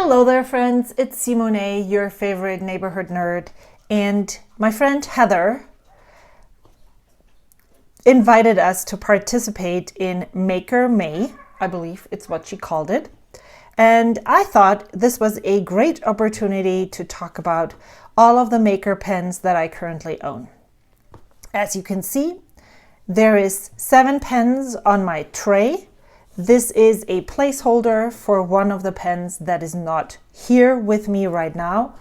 Hello there, friends. It's Simone, your favorite neighborhood nerd, and my friend Heather invited us to participate in Maker May, I believe it's what she called it. And I thought this was a great opportunity to talk about all of the Maker pens that I currently own. As you can see, there is 7 pens on my tray. This is a placeholder for one of the pens that is not here with me right now.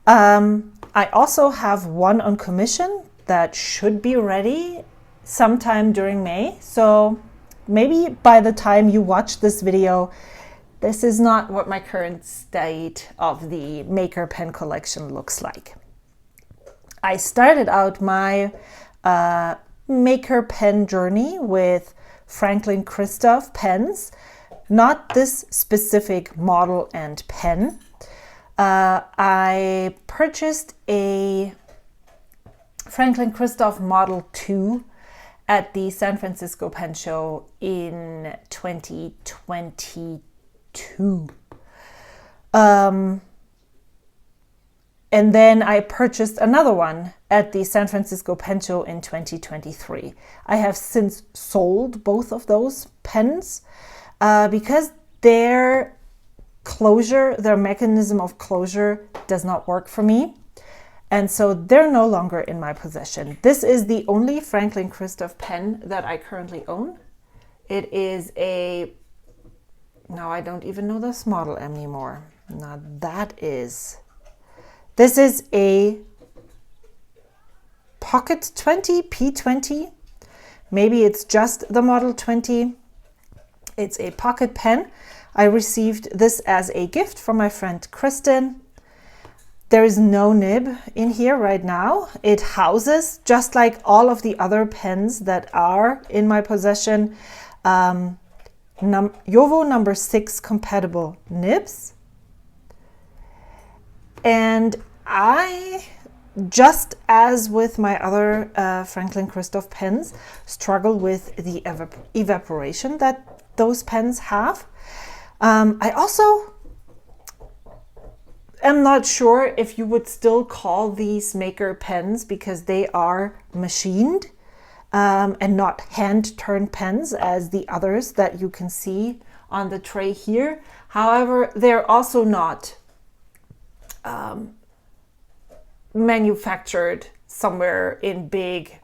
I also have one on commission that should be ready sometime during May. So maybe by the time you watch this video, this is not what my current state of the Maker pen collection looks like. I started out my Maker pen journey with Franklin-Christoph pens, not this specific model and pen. I purchased a Franklin-Christoph Model 2 at the San Francisco Pen Show in 2022. And then I purchased another one at the San Francisco Pen Show in 2023. I have since sold both of those pens because their mechanism of closure does not work for me. And so they're no longer in my possession. This is the only Franklin-Christoph pen that I currently own. It is now I don't even know this model anymore. Now this is a Pocket 20, P20. Maybe it's just the Model 20. It's a pocket pen. I received this as a gift from my friend Kristen. There is no nib in here right now. It houses, just like all of the other pens that are in my possession, JoWo number 6 compatible nibs. And I, just as with my other Franklin-Christoph pens, struggle with the evaporation that those pens have. I also am not sure if you would still call these Maker pens because they are machined and not hand-turned pens as the others that you can see on the tray here. However, they're also not manufactured somewhere in big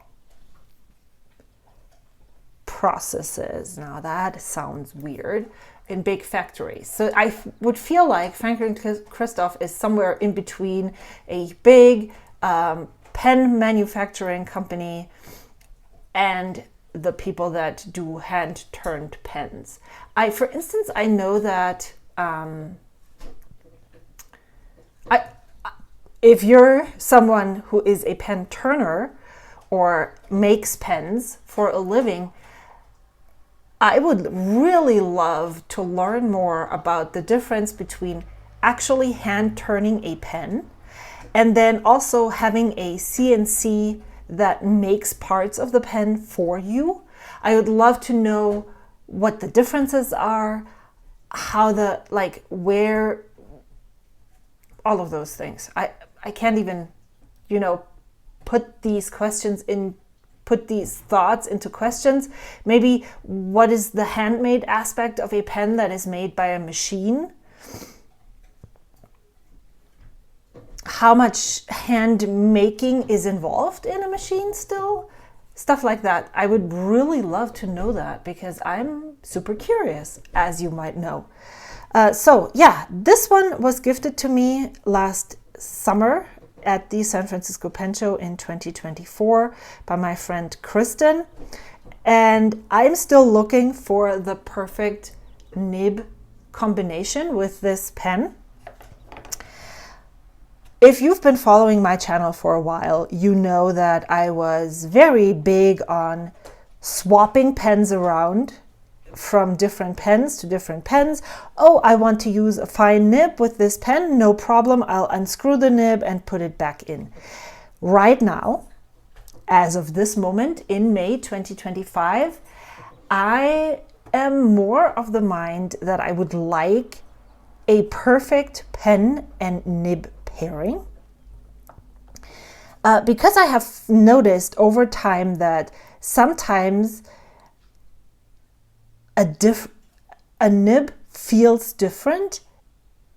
processes. Now that sounds weird. In big factories. So I would feel like Franklin-Christoph is somewhere in between a big pen manufacturing company and the people that do hand-turned pens. For instance, I know that if you're someone who is a pen turner or makes pens for a living, I would really love to learn more about the difference between actually hand turning a pen and then also having a CNC that makes parts of the pen for you. I would love to know what the differences are, where, all of those things. I can't even, put these thoughts into questions. Maybe what is the handmade aspect of a pen that is made by a machine? How much hand making is involved in a machine still? Stuff like that. I would really love to know that because I'm super curious, as you might know. This one was gifted to me last summer at the San Francisco Pen Show in 2024 by my friend Kristen. And I'm still looking for the perfect nib combination with this pen. If you've been following my channel for a while, you know that I was very big on swapping pens around from different pens to different pens. Oh, I want to use a fine nib with this pen. No problem. I'll unscrew the nib and put it back in. Right now, as of this moment in May 2025, I am more of the mind that I would like a perfect pen and nib pairing. Because I have noticed over time that sometimes a nib feels different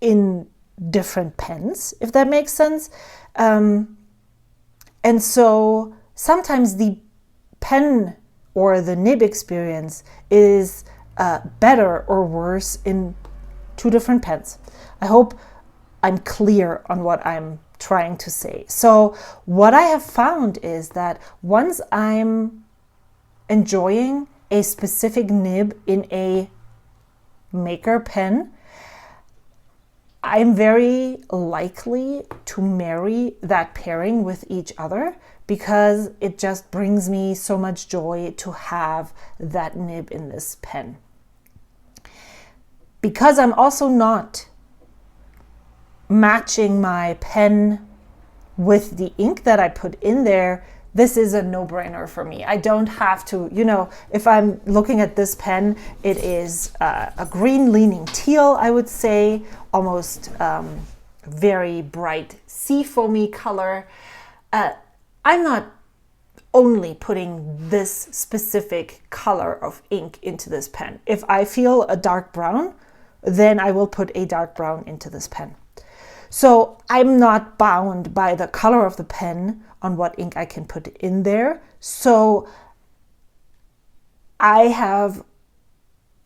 in different pens, if that makes sense. And so sometimes the pen or the nib experience is better or worse in two different pens. I hope I'm clear on what I'm trying to say. So what I have found is that once I'm enjoying a specific nib in a maker pen, I'm very likely to marry that pairing with each other because it just brings me so much joy to have that nib in this pen. Because I'm also not matching my pen with the ink that I put in there, this is a no-brainer for me. I don't have to, if I'm looking at this pen, it is a green leaning teal, I would say, almost very bright sea foamy color. I'm not only putting this specific color of ink into this pen. If I feel a dark brown, then I will put a dark brown into this pen. So I'm not bound by the color of the pen on what ink I can put in there. So I have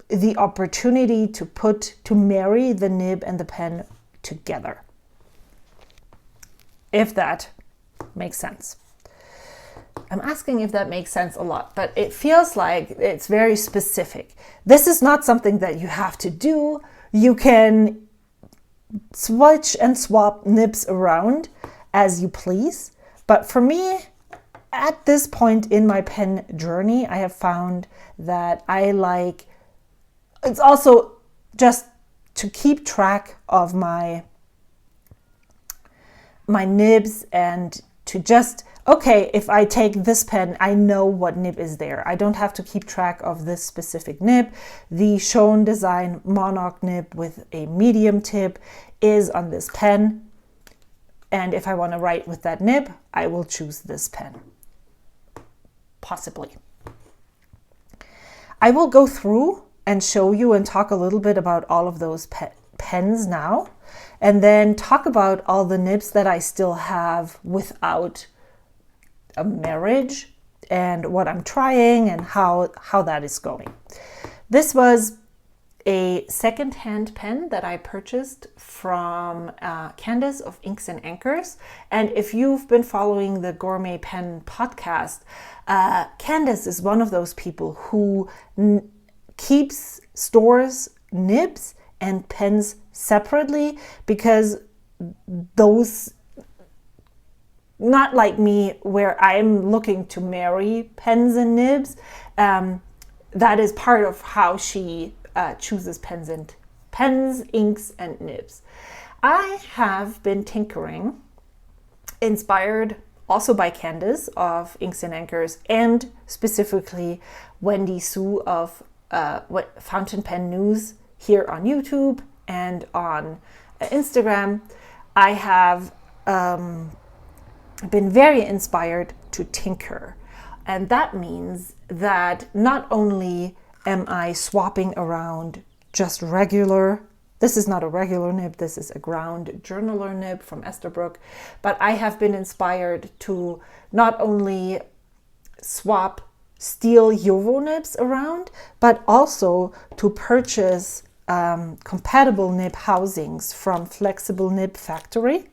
the opportunity to marry the nib and the pen together, if that makes sense. I'm asking if that makes sense a lot, but it feels like it's very specific. This is not something that you have to do. You can switch and swap nibs around as you please. But for me, at this point in my pen journey, I have found that it's also just to keep track of my nibs and to just, okay, if I take this pen, I know what nib is there. I don't have to keep track of this specific nib. The Schon Design Monarch nib with a medium tip is on this pen. And if I want to write with that nib, I will choose this pen. Possibly. I will go through and show you and talk a little bit about all of those pens now, and then talk about all the nibs that I still have without a marriage and what I'm trying and how that is going. This was a second-hand pen that I purchased from Candace of Inks and Anchors. And if you've been following the Gourmet Pen podcast, Candace is one of those people who stores nibs and pens separately, because those, not like me where I'm looking to marry pens and nibs, that is part of how she chooses pens, inks, and nibs. I have been tinkering, inspired also by Candace of Inks and Anchors, and specifically Wendy Sue of Fountain Pen News here on YouTube and on Instagram. I have been very inspired to tinker. And that means that not only am I swapping around just regular, this is not a regular nib, this is a ground journaler nib from Esterbrook, but I have been inspired to not only swap steel JoWo nibs around, but also to purchase compatible nib housings from Flexible Nib Factory.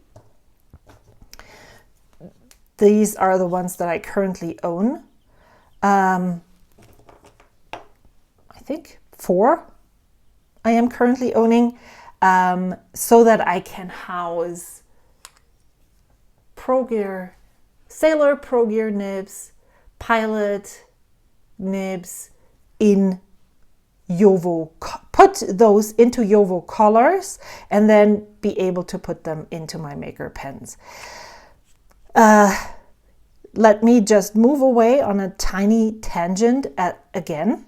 These are the ones that I currently own. I think 4 I am currently owning, so that I can house Sailor Pro Gear nibs, Pilot nibs in JoWo, put those into JoWo colors, and then be able to put them into my maker pens. Let me just move away on a tiny tangent again.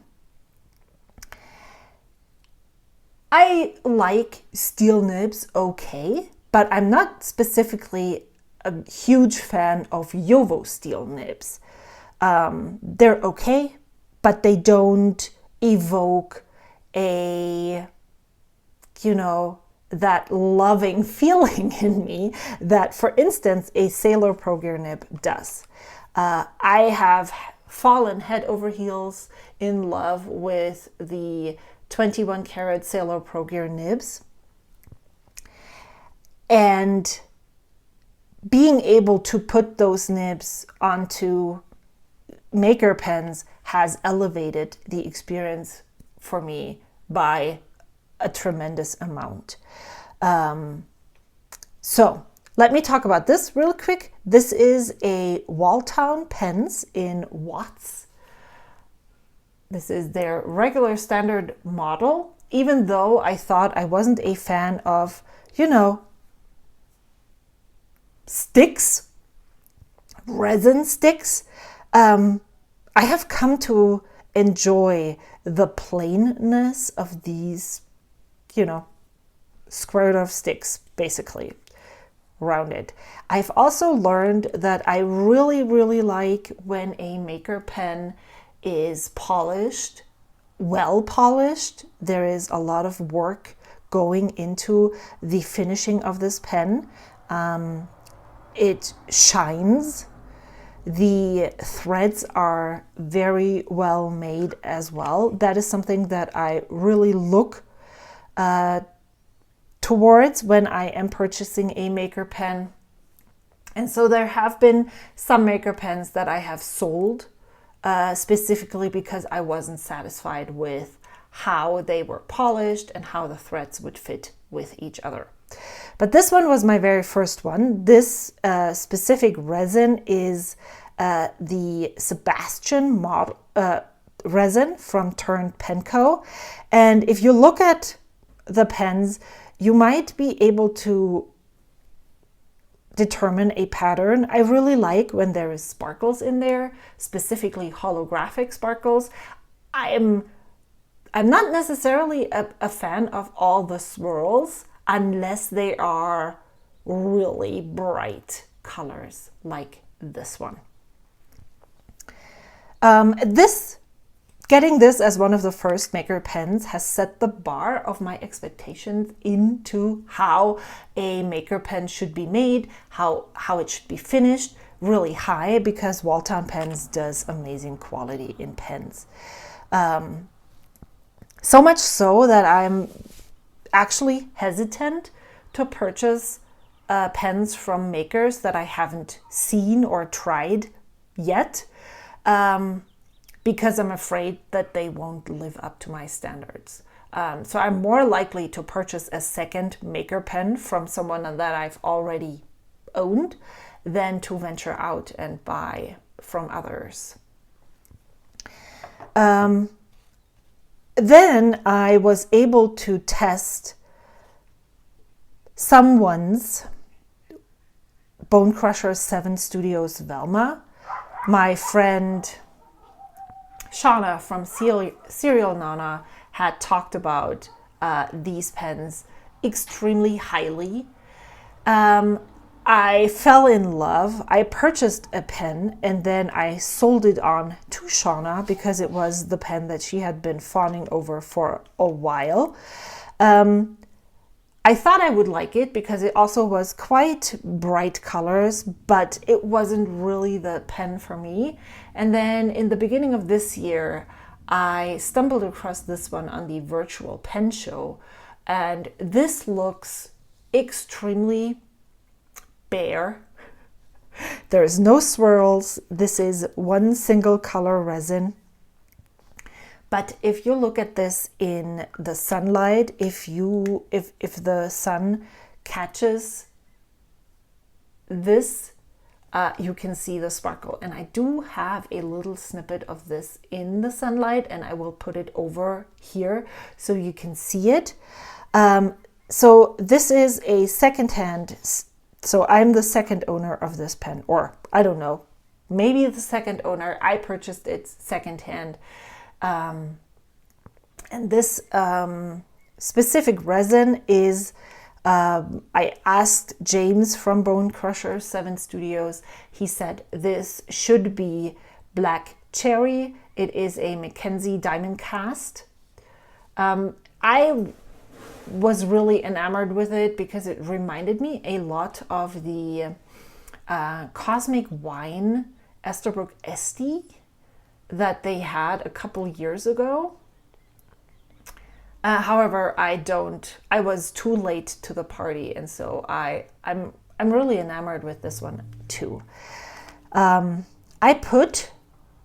I like steel nibs okay, but I'm not specifically a huge fan of JoWo steel nibs. They're okay, but they don't evoke a, that loving feeling in me that, for instance, a Sailor Pro Gear nib does. I have fallen head over heels in love with the 21 karat Sailor Pro Gear nibs. And being able to put those nibs onto maker pens has elevated the experience for me by a tremendous amount. So let me talk about this real quick. This is a Walltown pens in watts. This is their regular standard model, even though I thought I wasn't a fan of, sticks, resin sticks. I have come to enjoy the plainness of these, squared off sticks, basically rounded. I've also learned that I really, really like when a maker pen is polished, well polished. There is a lot of work going into the finishing of this pen. It shines. The threads are very well made as well. That is something that I really look towards when I am purchasing a maker pen. And so there have been some maker pens that I have sold specifically because I wasn't satisfied with how they were polished and how the threads would fit with each other. But this one was my very first one. This specific resin is the Sebastian model resin from Turned Pen Co. And if you look at the pens, you might be able to determine a pattern. I really like when there is sparkles in there, specifically holographic sparkles. I'm not necessarily a fan of all the swirls unless they are really bright colors like this one. Getting this as one of the first maker pens has set the bar of my expectations into how a maker pen should be made, how it should be finished, really high, because Walltown Pens does amazing quality in pens. So much so that I'm actually hesitant to purchase pens from makers that I haven't seen or tried yet. Because I'm afraid that they won't live up to my standards. So I'm more likely to purchase a second maker pen from someone that I've already owned than to venture out and buy from others. Then I was able to test someone's Bone Crusher 7 Studios Velma. My friend Shauna from Serial Nana had talked about these pens extremely highly. I fell in love. I purchased a pen and then I sold it on to Shauna because it was the pen that she had been fawning over for a while. I thought I would like it because it also was quite bright colors, but it wasn't really the pen for me. And then in the beginning of this year, I stumbled across this one on the virtual pen show, and this looks extremely bare. There's no swirls. This is one single color resin. But if you look at this in the sunlight, if the sun catches this, you can see the sparkle. And I do have a little snippet of this in the sunlight, and I will put it over here so you can see it. So this is a secondhand. So I'm the second owner of this pen, or I don't know, maybe the second owner. I purchased it secondhand. And this specific resin is, I asked James from Bone Crusher 7 Studios. He said this should be black cherry. It is a Mackenzie diamond cast. I was really enamored with it because it reminded me a lot of the Cosmic Wine Esterbrook Estie that they had a couple years ago. However, I was too late to the party, and so I'm really enamored with this one too. I put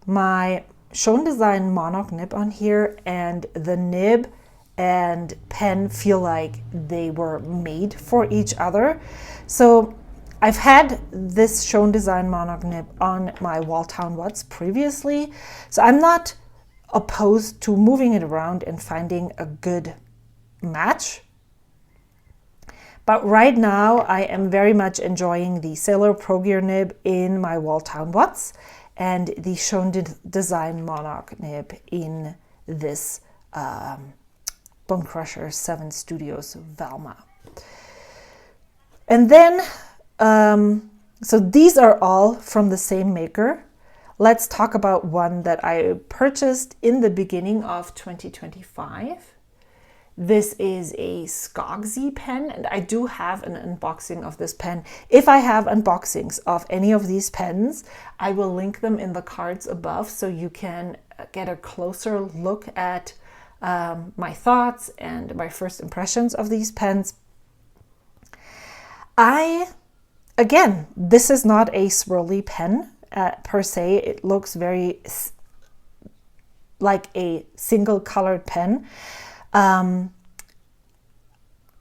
my Schon Design Monarch nib on here, and the nib and pen feel like they were made for each other. So I've had this Schon Design Monarch nib on my Waldtown Watts previously, so I'm not opposed to moving it around and finding a good match. But right now I am very much enjoying the Sailor Pro Gear nib in my Waldtown Watts and the Schon Design Monarch nib in this Bone Crusher 7 Studios Valma. And then, so these are all from the same maker. Let's talk about one that I purchased in the beginning of 2025. This is a Skogsy pen, and I do have an unboxing of this pen. If I have unboxings of any of these pens, I will link them in the cards above so you can get a closer look at my thoughts and my first impressions of these pens. Again, this is not a swirly pen per se. It looks very like a single colored pen. I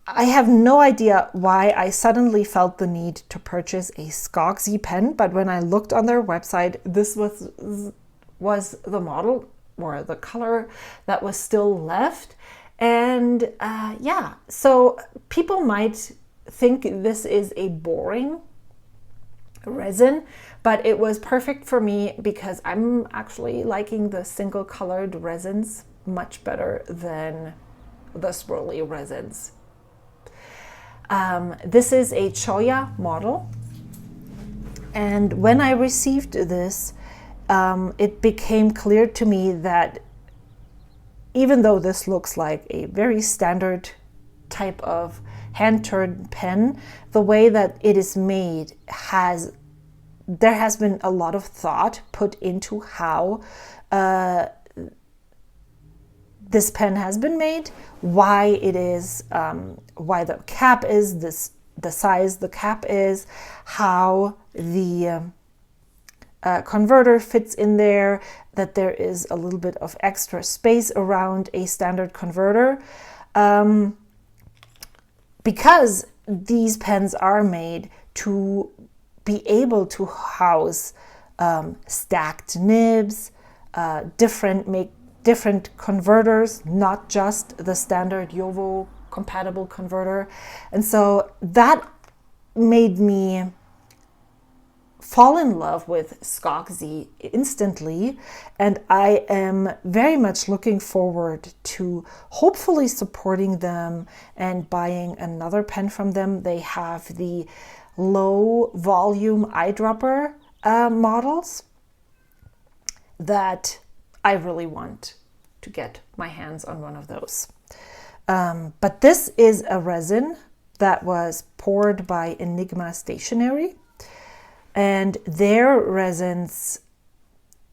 have no idea why I suddenly felt the need to purchase a Skogsy pen, but when I looked on their website, this was the model or the color that was still left. And yeah, so people might think this is a boring resin, but it was perfect for me because I'm actually liking the single colored resins much better than the swirly resins. This is a Choya model, and when I received this, it became clear to me that even though this looks like a very standard type of hand-turned pen, the way that it is made there has been a lot of thought put into how this pen has been made, why it is, why the cap is the size the cap is, how the converter fits in there, that there is a little bit of extra space around a standard converter. Because these pens are made to be able to house stacked nibs, different converters, not just the standard JoWo compatible converter. And so that made me fall in love with Skogsy instantly, and I am very much looking forward to hopefully supporting them and buying another pen from them. They have the low volume eyedropper models that I really want to get my hands on one of those. But this is a resin that was poured by Enigma Stationery, and their resins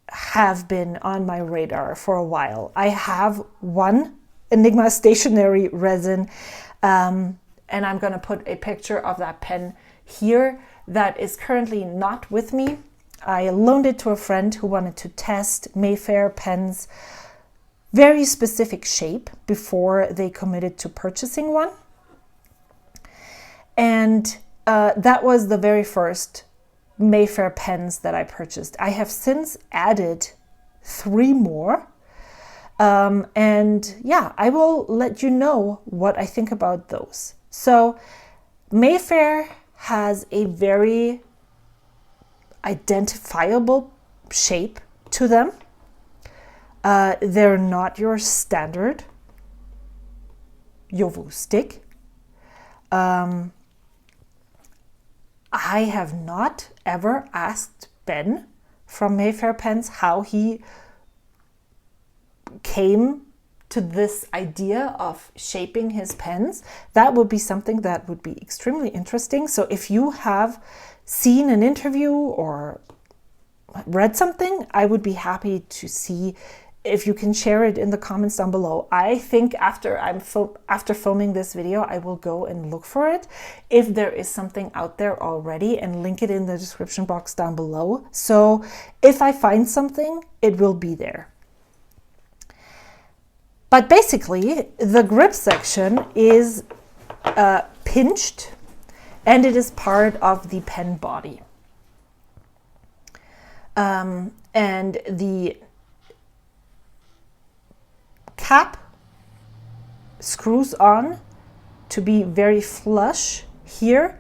have been on my radar for a while. I have one Enigma Stationery resin, and I'm going to put a picture of that pen here that is currently not with me. I loaned it to a friend who wanted to test Mayfair pens' very specific shape before they committed to purchasing one. And that was the very first Mayfair pens that I purchased. I have since added 3 more. And yeah, I will let you know what I think about those. So Mayfair has a very identifiable shape to them. They're not your standard Jowo stick. I have not ever asked Ben from Mayfair Pens how he came to this idea of shaping his pens. That would be something that would be extremely interesting. So if you have seen an interview or read something, I would be happy to see if you can share it in the comments down below. I think after filming this video, I will go and look for it if there is something out there already and link it in the description box down below. So if I find something, it will be there. But basically, the grip section is pinched and it is part of the pen body. And the cap screws on to be very flush here.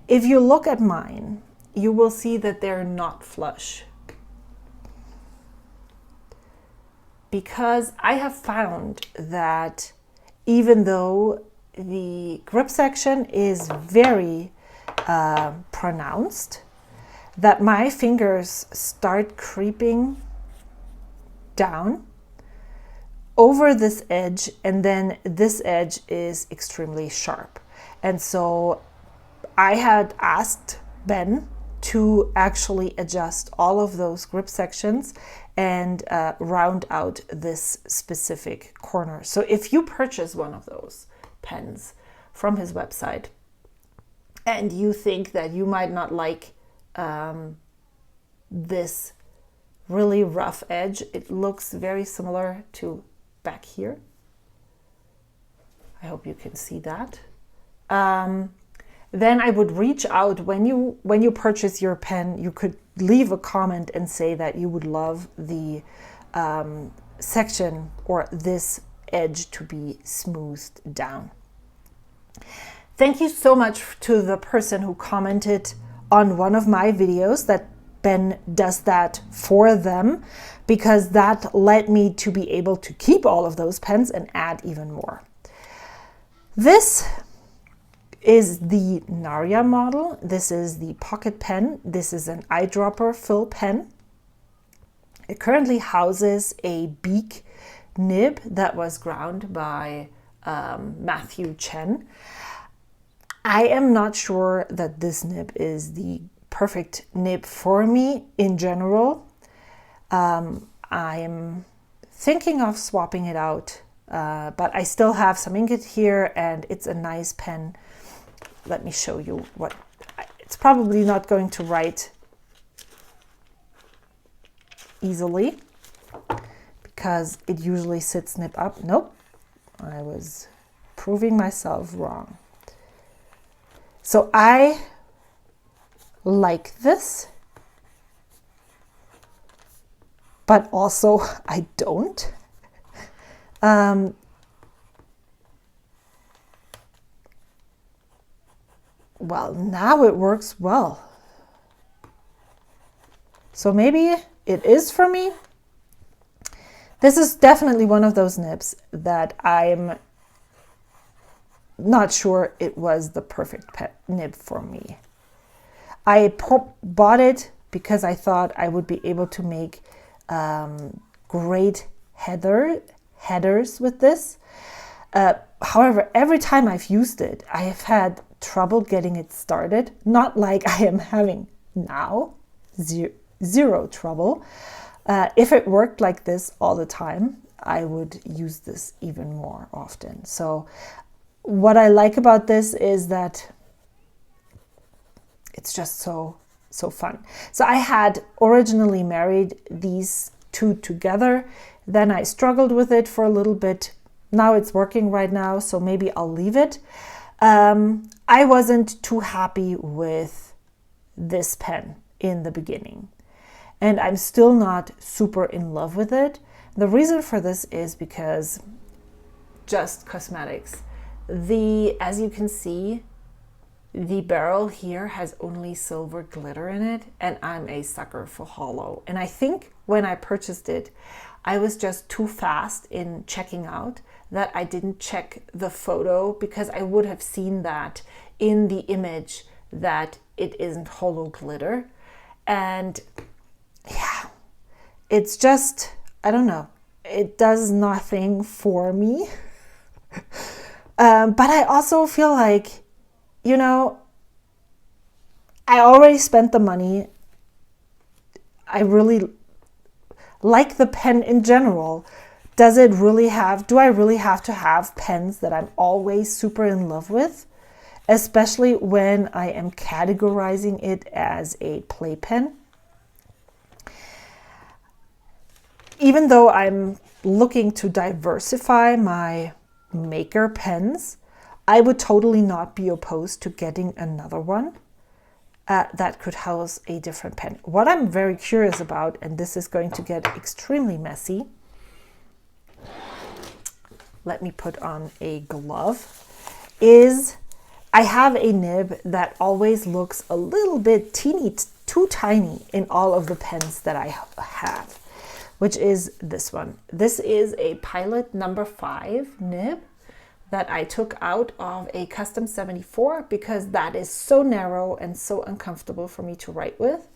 If you look at mine, you will see that they're not flush. Because I have found that even though the grip section is very pronounced, that my fingers start creeping down over this edge, and then this edge is extremely sharp. And so I had asked Ben to actually adjust all of those grip sections and round out this specific corner. So if you purchase one of those pens from his website and you think that you might not like this really rough edge, it looks very similar to back here. I hope you can see that. Then I would reach out when you purchase your pen. You could leave a comment and say that you would love the section or this edge to be smoothed down. Thank you so much to the person who commented on one of my videos that Ben does that for them, because that led me to be able to keep all of those pens and add even more. This is the Narya model. This is the pocket pen. This is an eyedropper fill pen. It currently houses a beak nib that was ground by Matthew Chen. I am not sure that this nib is the perfect nib for me in general. I'm thinking of swapping it out, but I still have some ink here and it's a nice pen. Let me show you what, it's probably not going to write easily because it usually sits nib up. Nope, I was proving myself wrong. So I like this, but also I don't. Well, now it works well. So maybe it is for me. This is definitely one of those nibs that I'm not sure it was the perfect nib for me. I bought it because I thought I would be able to make great headers with this. However, every time I've used it, I have had trouble getting it started. Not like I am having now, zero trouble. If it worked like this all the time, I would use this even more often. So what I like about this is that it's just so fun. So I had originally married these two together. Then I struggled with it for a little bit. Now it's working right now, so maybe I'll leave it. I wasn't too happy with this pen in the beginning, and I'm still not super in love with it. The reason for this is because just cosmetics. As you can see, the barrel here has only silver glitter in it, and I'm a sucker for holo. And I think when I purchased it, I was just too fast in checking out that I didn't check the photo, because I would have seen that in the image that it isn't holo glitter. And yeah, it's just, I don't know, it does nothing for me. But I also feel like, you know, I already spent the money. I really like the pen in general. Do I really have to have pens that I'm always super in love with? Especially when I am categorizing it as a play pen. Even though I'm looking to diversify my maker pens, I would totally not be opposed to getting another one that could house a different pen. What I'm very curious about, and this is going to get extremely messy, let me put on a glove, is I have a nib that always looks a little bit too tiny in all of the pens that I have, which is this one. This is a Pilot number 5 nib that I took out of a Custom 74 because that is so narrow and so uncomfortable for me to write with,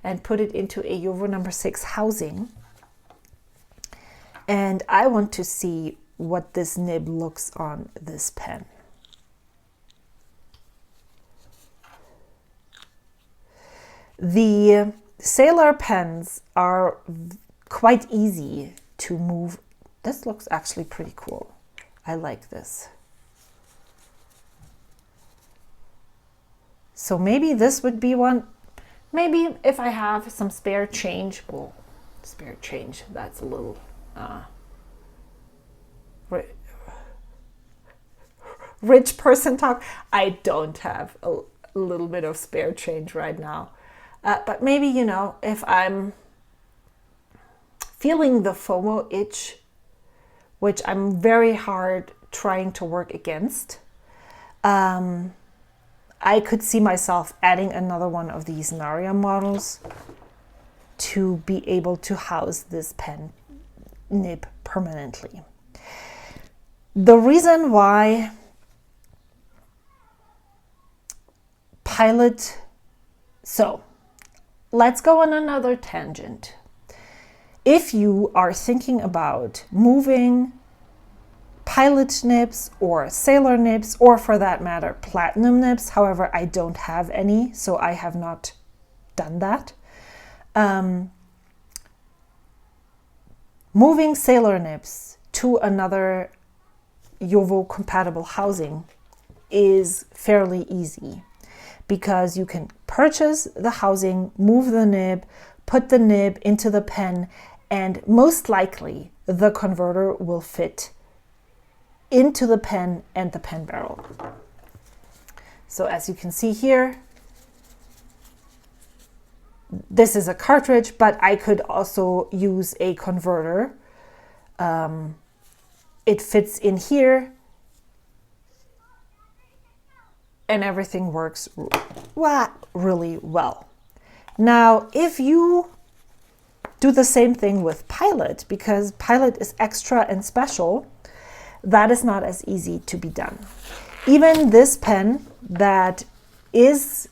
and put it into a JoWo number 6 housing. And I want to see what this nib looks on this pen. The Sailor pens are quite easy to move. This looks actually pretty cool. I like this. So maybe this would be one. Maybe if I have some spare change. Well, spare change, that's a little rich person talk. I don't have a little bit of spare change right now. But maybe, you know, if I'm feeling the FOMO itch, which I'm very hard trying to work against, I could see myself adding another one of these Naria models to be able to house this pen nib permanently. The reason why Pilot, so let's go on another tangent. If you are thinking about moving Pilot nibs or Sailor nibs, or for that matter Platinum nibs, however, I don't have any, so I have not done that. Moving Sailor nibs to another JoWo compatible housing is fairly easy, because you can purchase the housing, move the nib, put the nib into the pen, and most likely the converter will fit into the pen and the pen barrel. So as you can see here, this is a cartridge, but I could also use a converter. It fits in here and everything works really well. Now, if you do the same thing with Pilot, because Pilot is extra and special, that is not as easy to be done. Even this pen that is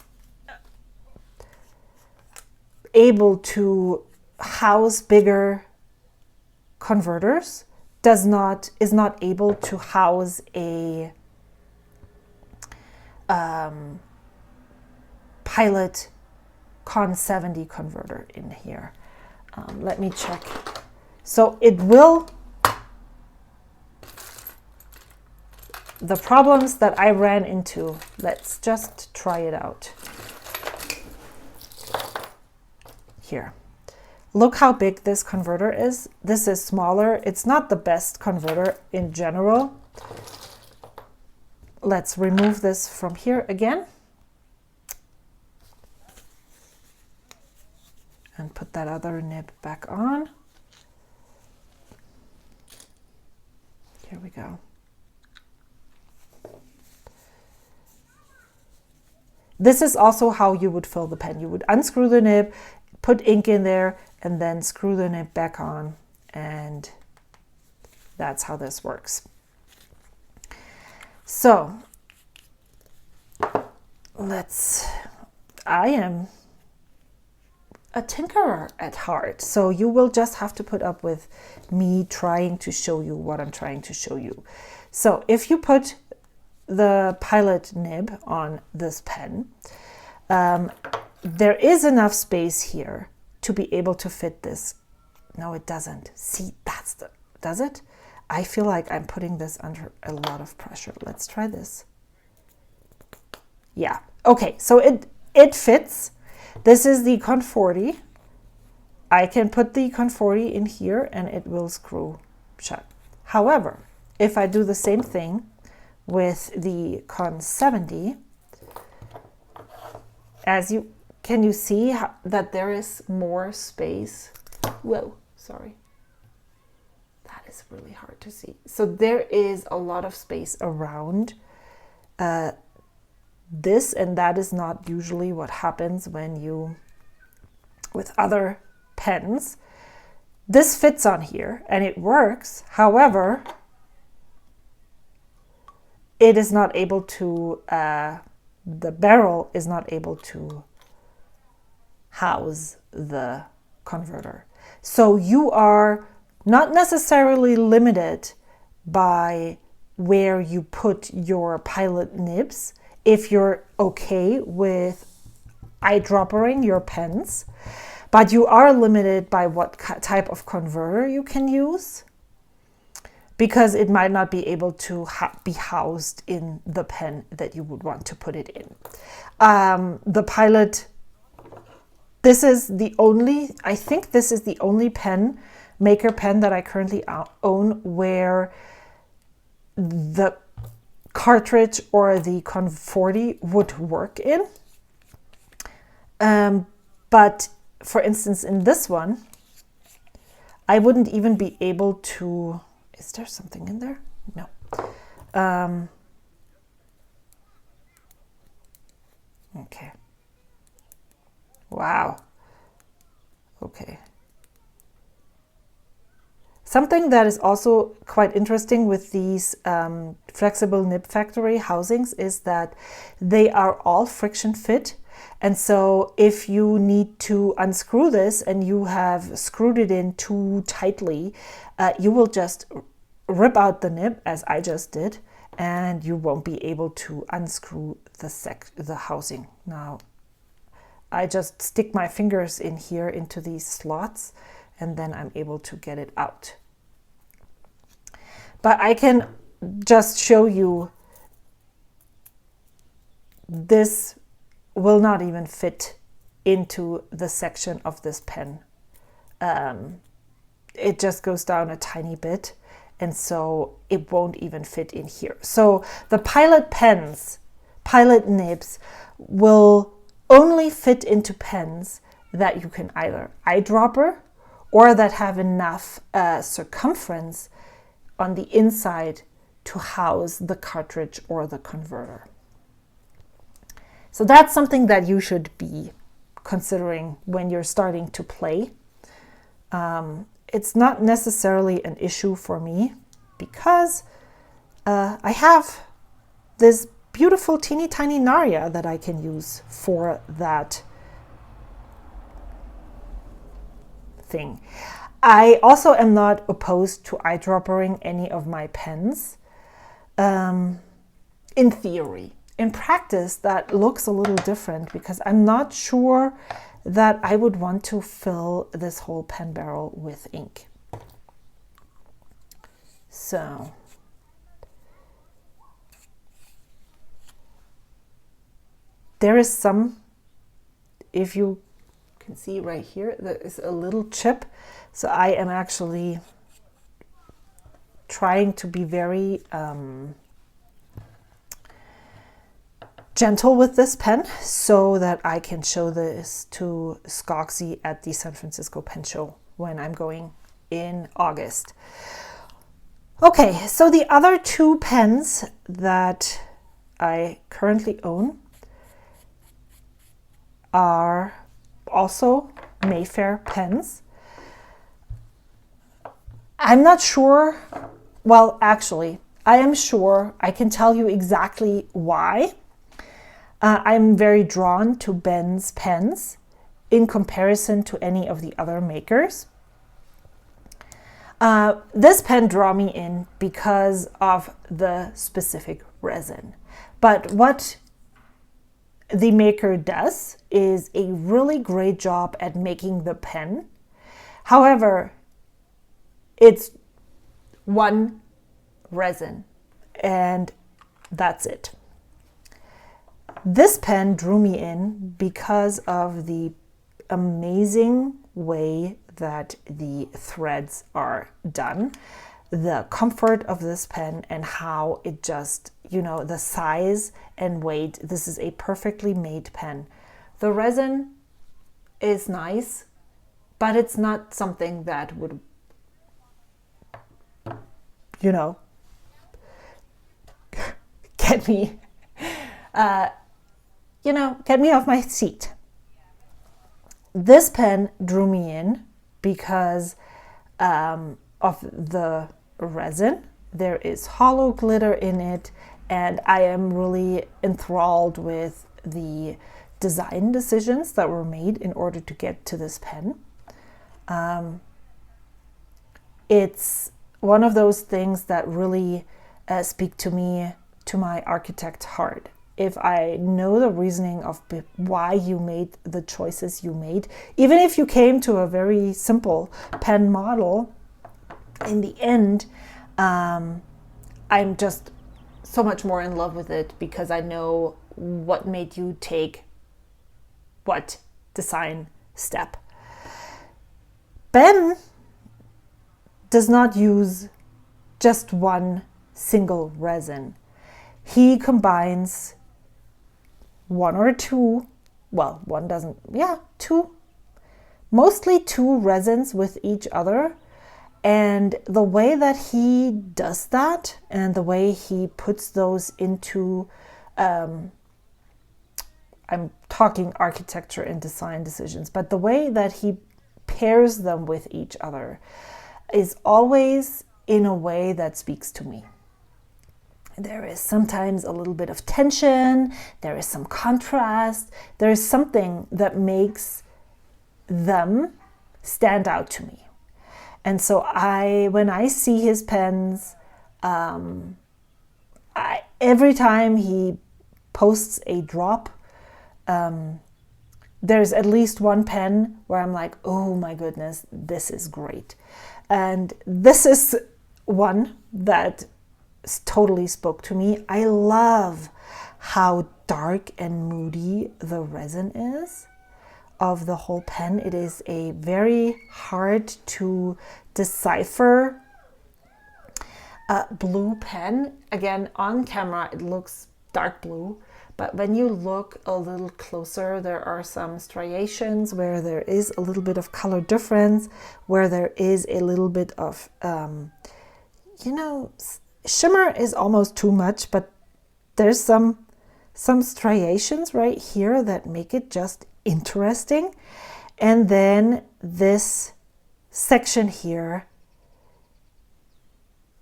able to house bigger converters is not able to house a Pilot Con 70 converter in here. Let me check. So it will, the problems that I ran into, let's just try it out. Here. Look how big this converter is. This is smaller. It's not the best converter in general. Let's remove this from here again. And put that other nib back on. Here we go. This is also how you would fill the pen. You would unscrew the nib, put ink in there, and then screw the nib back on, and that's how this works. So I am a tinkerer at heart, so you will just have to put up with me trying to show you what I'm trying to show you. So if you put the Pilot nib on this pen, there is enough space here to be able to fit this. No, it doesn't. See, does it? I feel like I'm putting this under a lot of pressure. Let's try this. Yeah, okay, so it fits. This is the Conforti. I can put the Conforti in here and it will screw shut. However, if I do the same thing with the Con 70, can you see that there is more space? Whoa, sorry. That is really hard to see. So there is a lot of space around this, and that is not usually what happens with other pens. This fits on here and it works. However, it is not able to, the barrel is not able to house the converter. So you are not necessarily limited by where you put your Pilot nibs if you're okay with eyedroppering your pens, but you are limited by what type of converter you can use, because it might not be able to be housed in the pen that you would want to put it in. The Pilot, this is the only, I think this is the only maker pen that I currently own where the cartridge or the Conforti would work in. But for instance, in this one, I wouldn't even be able to, is there something in there? No. Okay. Wow. Okay. Something that is also quite interesting with these flexible nib factory housings is that they are all friction fit. And so if you need to unscrew this and you have screwed it in too tightly, you will just rip out the nib, as I just did, and you won't be able to unscrew the housing. Now, I just stick my fingers in here into these slots, and then I'm able to get it out. But I can just show you this will not even fit into the section of this pen. It just goes down a tiny bit, and so it won't even fit in here. So the Pilot pens, Pilot nibs, will only fit into pens that you can either eyedropper or that have enough circumference on the inside to house the cartridge or the converter. So that's something that you should be considering when you're starting to play. It's not necessarily an issue for me because I have this beautiful teeny tiny Narya that I can use for that thing. I also am not opposed to eyedroppering any of my pens. In theory. In practice, that looks a little different because I'm not sure that I would want to fill this whole pen barrel with ink. So there is some, if you can see right here, there is a little chip. So I am actually trying to be very gentle with this pen so that I can show this to Skogsy at the San Francisco Pen Show when I'm going in August. Okay, so the other two pens that I currently own are also Mayfair pens. I'm not sure, well, actually, I am sure I can tell you exactly why. I'm very drawn to Ben's pens in comparison to any of the other makers. This pen drew me in because of the specific resin. But what the maker does is a really great job at making the pen. However, it's one resin and that's it. This pen drew me in because of the amazing way that the threads are done, the comfort of this pen, and how it just, the size and weight. This is a perfectly made pen. The resin is nice, but it's not something that would, get me, get me off my seat. This pen drew me in because of the resin. There is hollow glitter in it, and I am really enthralled with the design decisions that were made in order to get to this pen. It's one of those things that really speak to me, to my architect heart. If I know the reasoning of why you made the choices you made, even if you came to a very simple pen model, in the end, I'm just so much more in love with it because I know what made you take what design step. Ben does not use just one single resin. He combines mostly two resins with each other. And the way that he does that and the way he puts those into, I'm talking architecture and design decisions, but the way that he pairs them with each other is always in a way that speaks to me. There is sometimes a little bit of tension, there is some contrast, there is something that makes them stand out to me. And so when I see his pens, every time he posts a drop, there's at least one pen where I'm like, oh my goodness, this is great. And this is one that totally spoke to me. I love how dark and moody the resin is of the whole pen. It is a very hard to decipher blue pen. Again, on camera it looks dark blue, but when you look a little closer, there are some striations where there is a little bit of color difference, where there is a little bit of shimmer is almost too much, but there's some striations right here that make it just interesting. And then this section here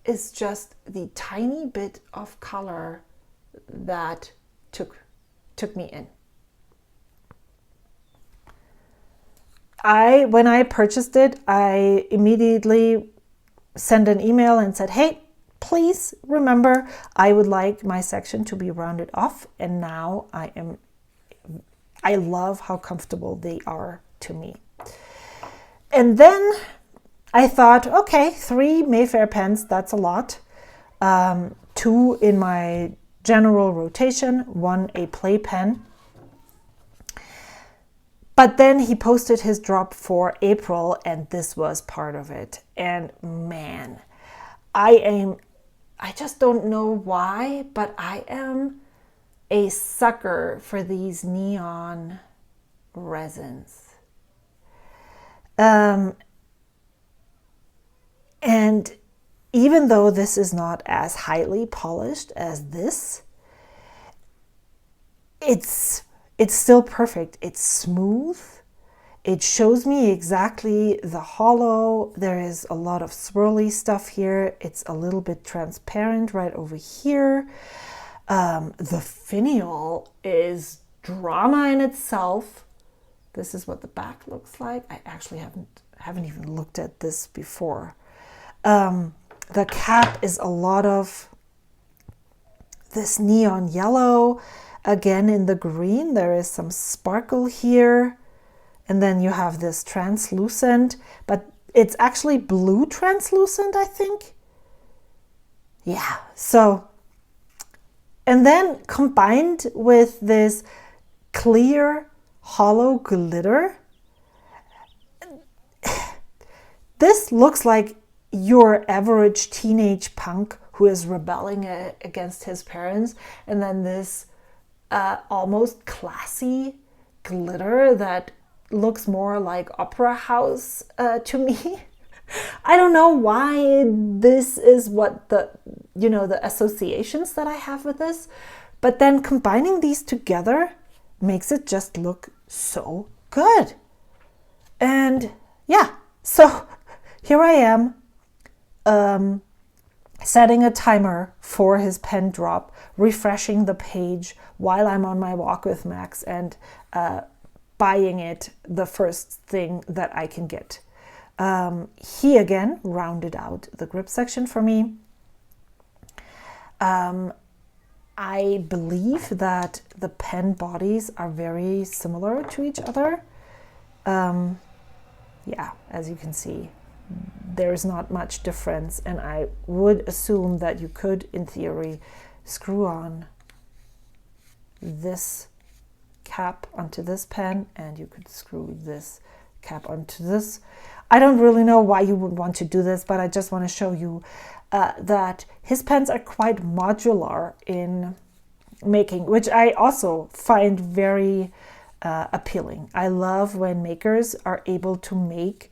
is just the tiny bit of color that took me in. When I purchased it, I immediately sent an email and said, hey, please remember, I would like my section to be rounded off. And now I love how comfortable they are to me. And then I thought, okay, 3 Mayfair pens, that's a lot. 2 in my general rotation, 1 a play pen. But then he posted his drop for April, and this was part of it. And man, I just don't know why, but I am a sucker for these neon resins. And even though this is not as highly polished as this, it's it's still perfect. It's smooth. It shows me exactly the hollow. There is a lot of swirly stuff here. It's a little bit transparent right over here. The finial is drama in itself. This is what the back looks like. I actually haven't even looked at this before. The cap is a lot of this neon yellow. Again, in the green, there is some sparkle here. And then you have this translucent, but it's actually blue translucent, I think. Yeah, so, and then combined with this clear hollow glitter, this looks like your average teenage punk who is rebelling against his parents, and then this almost classy glitter that looks more like opera house to me. I don't know why this is what the associations that I have with this, but then combining these together makes it just look so good. And yeah, so here I am setting a timer for his pen drop, refreshing the page while I'm on my walk with Max, and buying it the first thing that I can get. He again rounded out the grip section for me. I believe that the pen bodies are very similar to each other. Yeah, as you can see, there's not much difference, and I would assume that you could, in theory, screw on this cap onto this pen, and you could screw this cap onto this. I don't really know why you would want to do this, but I just want to show you that his pens are quite modular in making, which I also find very appealing. I love when makers are able to make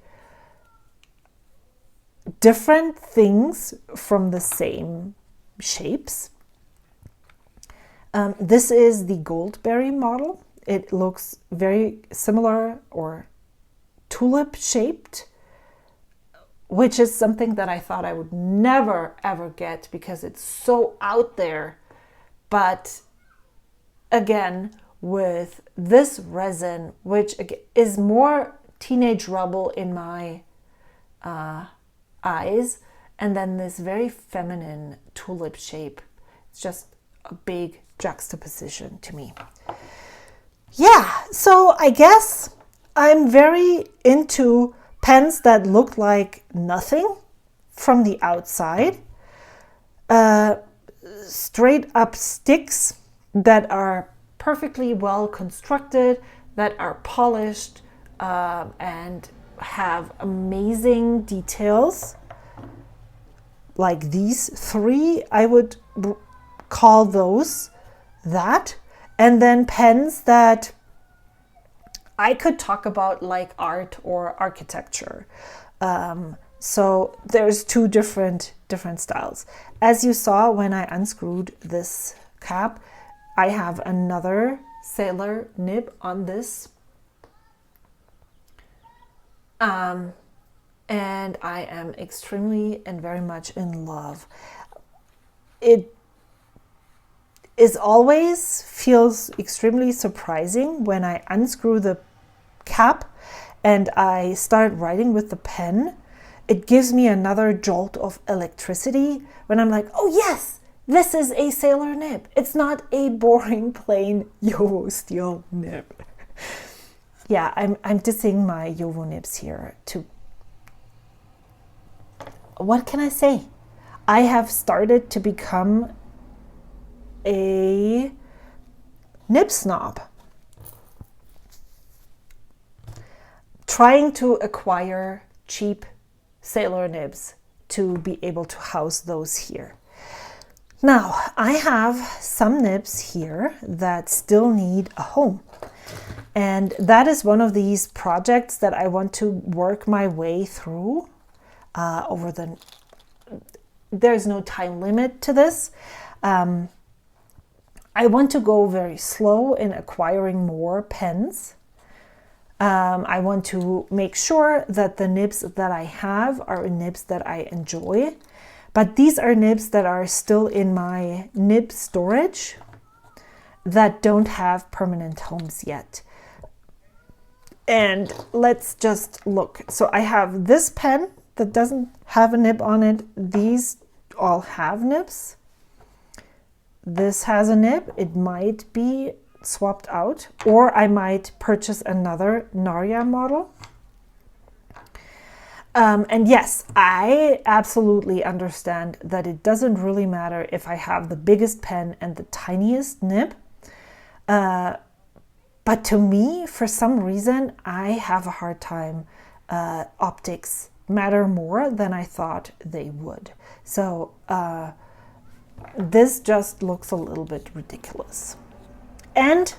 different things from the same shapes. This is the Goldberry model. It looks very similar or tulip shaped, which is something that I thought I would never ever get because it's so out there. But again, with this resin, which is more teenage rubble in my eyes, and then this very feminine tulip shape, it's just a big juxtaposition to me. Yeah, so I guess I'm very into pens that look like nothing from the outside, straight up sticks that are perfectly well constructed, that are polished, and have amazing details. Like these three, I would call those that. And then pens that I could talk about like art or architecture. So there's two different styles. As you saw when I unscrewed this cap, I have another sailor nib on this. And I am extremely and very much in love. It is always feels extremely surprising when I unscrew the cap and I start writing with the pen. It gives me another jolt of electricity when I'm like, oh yes, this is a sailor nib. It's not a boring plain JoWo steel nib. Yeah, I'm dissing my JoWo nibs here to, what can I say? I have started to become a nib snob. Trying to acquire cheap sailor nibs to be able to house those here. Now, I have some nibs here that still need a home. And that is one of these projects that I want to work my way through there's no time limit to this. I want to go very slow in acquiring more pens. I want to make sure that the nibs that I have are nibs that I enjoy. But these are nibs that are still in my nib storage that don't have permanent homes yet. And let's just look. So I have this pen that doesn't have a nib on it. These all have nibs. This has a nib. It might be swapped out, or I might purchase another Narya model. And yes, I absolutely understand that it doesn't really matter if I have the biggest pen and the tiniest nib. But to me, for some reason, I have a hard time. Optics matter more than I thought they would. So this just looks a little bit ridiculous. And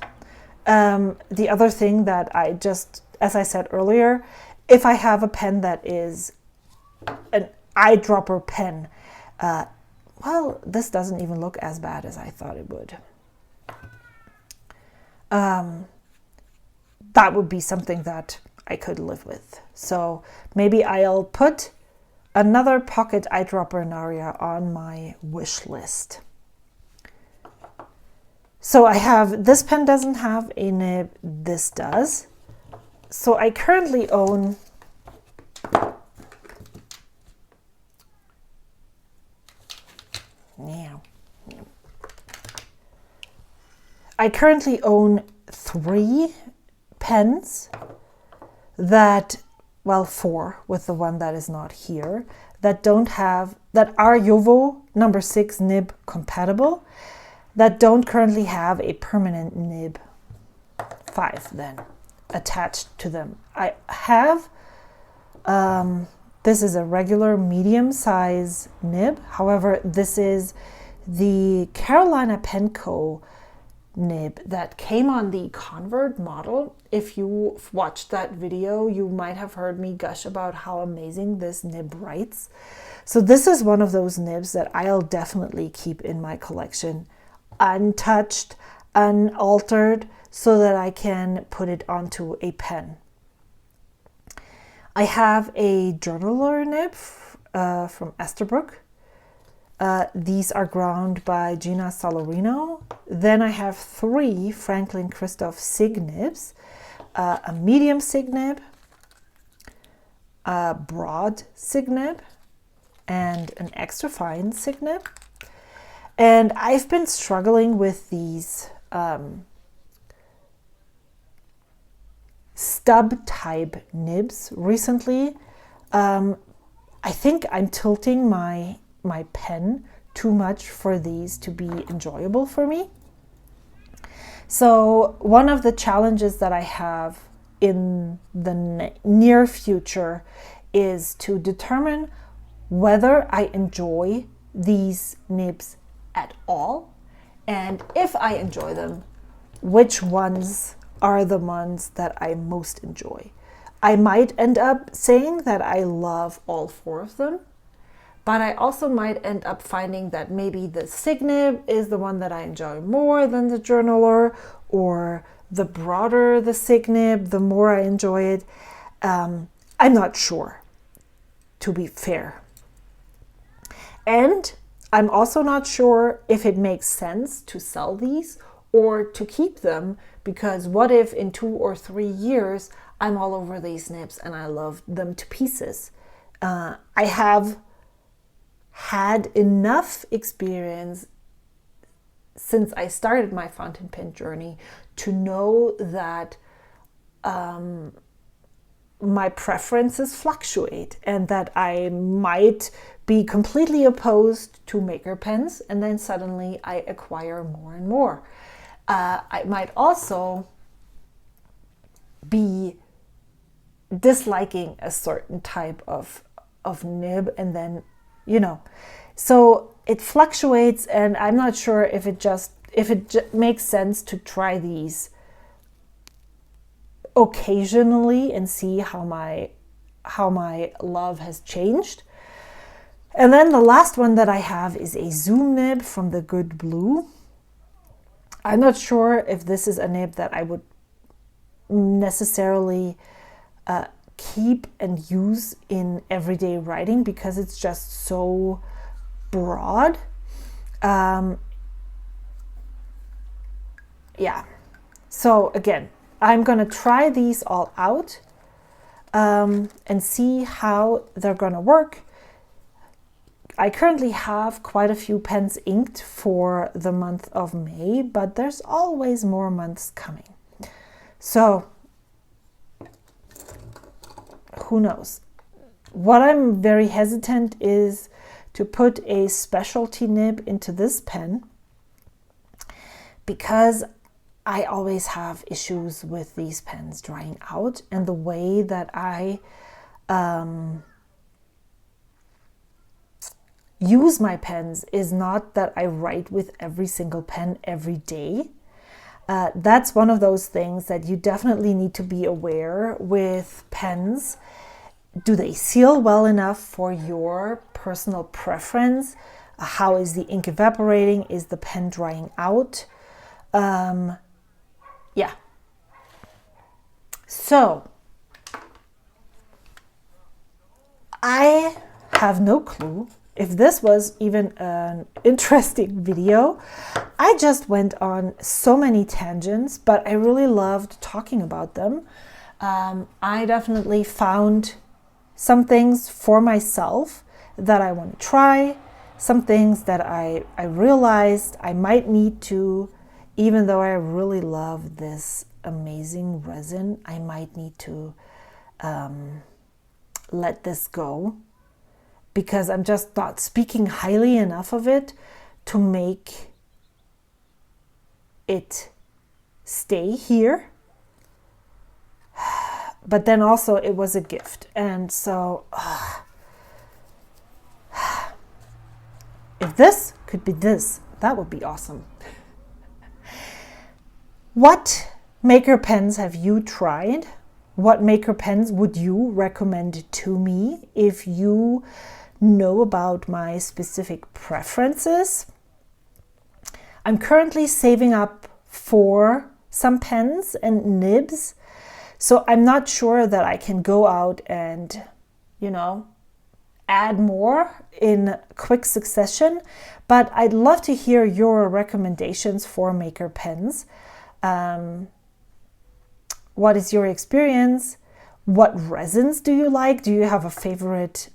the other thing that as I said earlier, if I have a pen that is an eyedropper pen, well, this doesn't even look as bad as I thought it would. That would be something that I could live with. So maybe I'll put another pocket eyedropper Narya on my wish list. So I have, this pen doesn't have a nib, this does. So I currently own three pens that, well, four with the one that is not here, that are JoWo number 6 nib compatible, that don't currently have a permanent nib 5 then attached to them. I have, this is a regular medium size nib. However, this is the Carolina Pen Co. nib that came on the Convert model. If you watched that video, you might have heard me gush about how amazing this nib writes. So this is one of those nibs that I'll definitely keep in my collection, untouched, unaltered, so that I can put it onto a pen. I have a journaler nib from Esterbrook. These are ground by Gina Salarino. Then I have 3 Franklin Christoph SIG nibs, a medium SIG nib, a broad SIG nib, and an extra fine SIG nib. And I've been struggling with these stub type nibs recently. I think I'm tilting my pen too much for these to be enjoyable for me. So one of the challenges that I have in the near future is to determine whether I enjoy these nibs at all, and if I enjoy them, which ones are the ones that I most enjoy. I might end up saying that I love all 4 of them, but I also might end up finding that maybe the SIG nib is the one that I enjoy more than the journaler, or the broader the SIG nib, the more I enjoy it. I'm not sure, to be fair. And I'm also not sure if it makes sense to sell these or to keep them, because what if in 2 or 3 years I'm all over these nibs and I love them to pieces? I have had enough experience since I started my fountain pen journey to know that my preferences fluctuate, and that I might be completely opposed to maker pens and then suddenly I acquire more and more. I might also be disliking a certain type of nib, and then, so it fluctuates, and I'm not sure if it makes sense to try these occasionally and see how my love has changed. And then the last one that I have is a zoom nib from the Good Blue. I'm not sure if this is a nib that I would necessarily keep and use in everyday writing because it's just so broad. Yeah, so again, I'm gonna try these all out and see how they're gonna work. I currently have quite a few pens inked for the month of May, but there's always more months coming. So who knows? What I'm very hesitant is to put a specialty nib into this pen because I always have issues with these pens drying out, and the way that I use my pens is not that I write with every single pen every day. That's one of those things that you definitely need to be aware with pens. Do they seal well enough for your personal preference? How is the ink evaporating? Is the pen drying out? Yeah. So I have no clue if this was even an interesting video. I just went on so many tangents, but I really loved talking about them. I definitely found some things for myself that I want to try, some things that I realized I might need to, even though I really love this amazing resin, I might need to let this go because I'm just not speaking highly enough of it to make it stay here. But then also it was a gift. And so if this could be this, that would be awesome. What maker pens have you tried? What maker pens would you recommend to me if you know about my specific preferences? I'm currently saving up for some pens and nibs, so I'm not sure that I can go out and, add more in quick succession, but I'd love to hear your recommendations for maker pens. What is your experience? What resins do you like? Do you have a favorite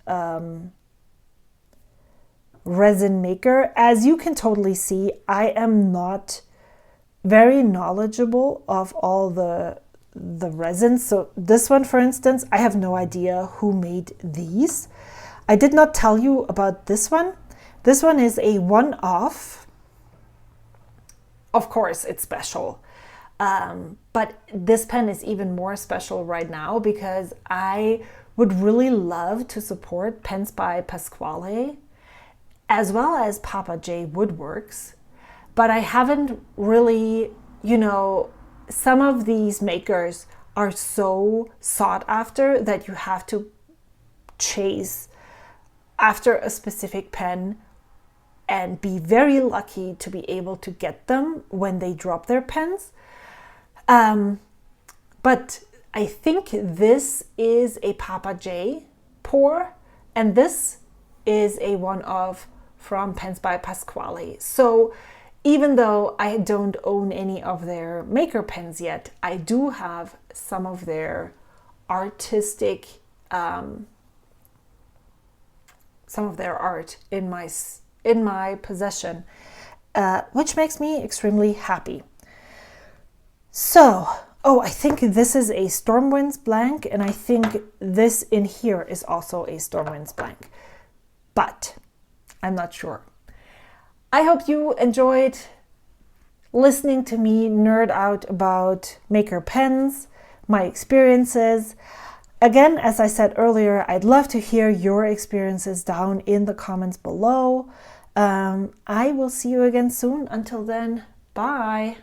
resin maker? As you can totally see, I am not very knowledgeable of all the resins. So this one, for instance, I have no idea who made these. I did not tell you about this one. This one is a one-off. Of course, it's special. But this pen is even more special right now because I would really love to support Pens by Pasquale as well as Papa J Woodworks. But I haven't really, some of these makers are so sought after that you have to chase after a specific pen and be very lucky to be able to get them when they drop their pens. But I think this is a Papa J pour, and this is a one-off from Pens by Pasquale. So even though I don't own any of their maker pens yet, I do have some of their artistic, some of their art in my possession, which makes me extremely happy. So, I think this is a Stormwinds blank, and I think this in here is also a Stormwinds blank, but I'm not sure. I hope you enjoyed listening to me nerd out about maker pens, my experiences. Again, as I said earlier, I'd love to hear your experiences down in the comments below. I will see you again soon. Until then, bye.